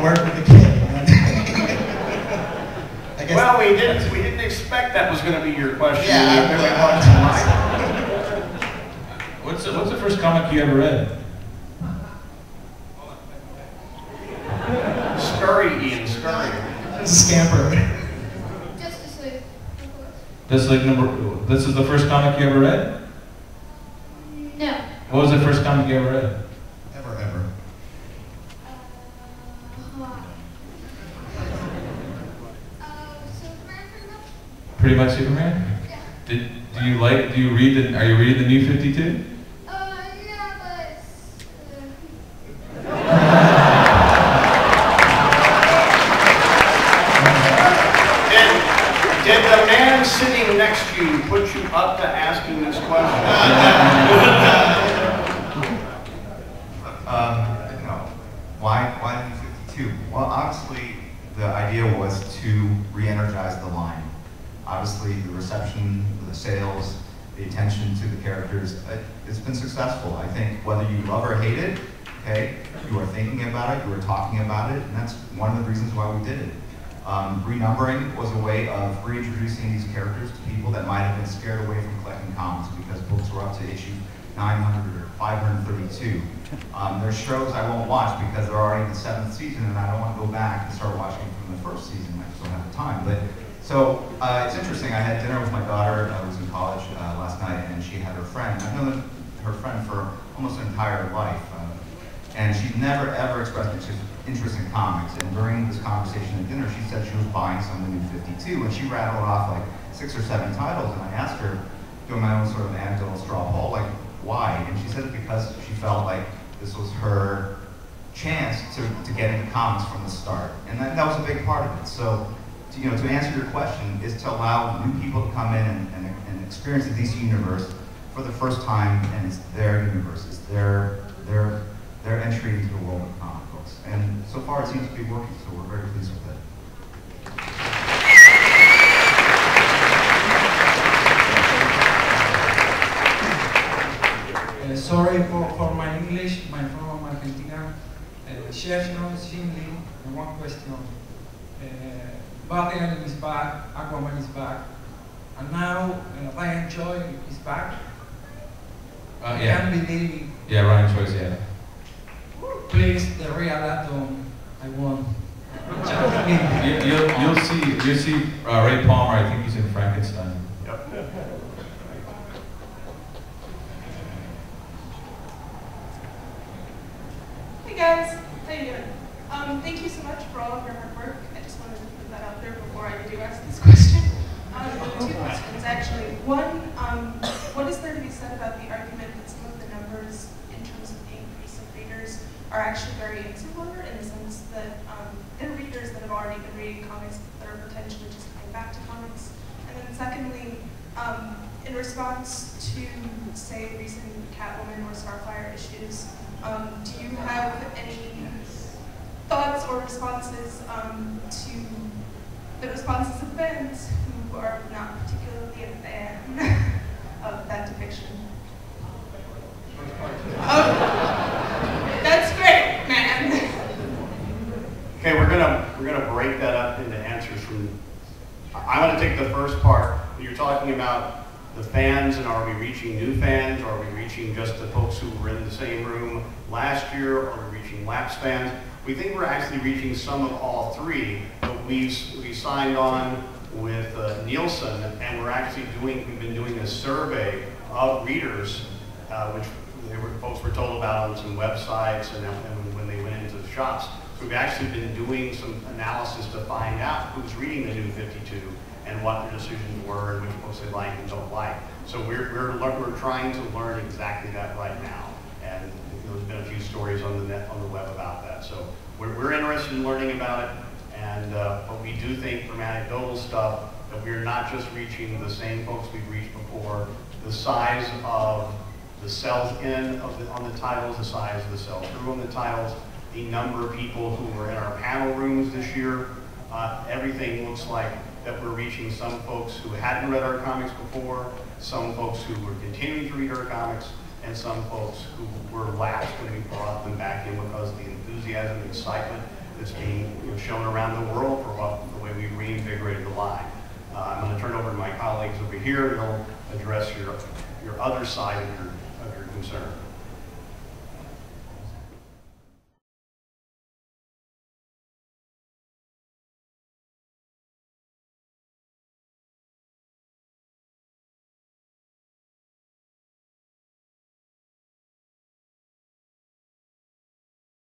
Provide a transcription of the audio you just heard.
work with the kid. I guess well, we didn't expect that was going to be your question. Yeah. What's the first comic you ever read? Scurry, Ian, scurry. Scamper. Justice League. This is the first comic you ever read? No. What was the first comic you ever read? Ever. Superman, pretty much. Pretty much Superman? Yeah. Do you read are you reading the New 52? Yeah, but Did the man sitting next to you put you up to asking this question? No. Why New 52? Well, obviously, the idea was to re-energize the line. Obviously, the reception, the sales, the attention to the characters, it's been successful. I think whether you love or hate it, okay, you are thinking about it, you are talking about it, and that's one of the reasons why we did it. Renumbering was a way of reintroducing these characters to people that might have been scared away from collecting comics because books were up to issue 900 or 532. There's shows I won't watch because they're already in the 7th season and I don't want to go back and start watching from the 1st season. I just don't have the time. But so it's interesting. I had dinner with my daughter. I was in college last night, and she had her friend. I've known her friend for almost her entire life, and she'd never ever expressed interest in comics. And during this conversation at dinner, she said she was buying some of the New 52, and she rattled off like 6 or 7 titles. And I asked her, doing my own sort of anecdotal straw poll, like why? And she said it because she felt like this was her chance to get into comics from the start, and that was a big part of it. So, to answer your question, is to allow new people to come in and experience the DC universe for the first time, and it's their universe, it's their entry into the world of comic books. And so far, it seems to be working. So we're very pleased with it. Sorry for my English, I'm from Argentina. Chef, simply one question. Batman is back, Aquaman is back, and now Ryan Choi is back. Yeah. Can't believe. Yeah, Ryan Choi's, yeah. Please, the real Atom, I want. You'll see Ray Palmer. I think he's in Frankenstein. Yep. Hey guys, how you doing? Thank you so much for all of your hard work. I just wanted to put that out there before I do ask this question. 2 questions actually. One, what is there to be said about the argument that some of the numbers in terms of the increase of readers are actually very insular, in the sense that they're readers that have already been reading comics that are potentially just coming back to comics? And then secondly, in response to, say, recent Catwoman or Starfire issues, do you have any thoughts or responses to the responses of fans who are not particularly a fan of that depiction? That's great, man. Okay, we're gonna break that up into answers from. I want to take the first part. You're talking about the fans, and are we reaching new fans, or are we reaching just the folks who were in the same room last year, or are we reaching lapsed fans? We think we're actually reaching some of all three, but we signed on with Nielsen, and we've been doing a survey of readers, which folks were told about on some websites and when they went into the shops. So we've actually been doing some analysis to find out who's reading the New 52 and what their decisions were and which books they like and don't like. So we're trying to learn exactly that right now. And there's been a few stories on the net, on the web about that. So we're interested in learning about it. And but we do think from anecdotal stuff that we're not just reaching the same folks we've reached before. The size of the sell-in on the titles, the size of the sell-through on the titles, the number of people who were in our panel rooms this year, everything looks like that we're reaching some folks who hadn't read our comics before, some folks who were continuing to read our comics, and some folks who were lapsed when we brought them back in because of the enthusiasm and excitement that's being shown around the world for the way we reinvigorated the line. I'm going to turn over to my colleagues over here, and they'll address your other side of your concern.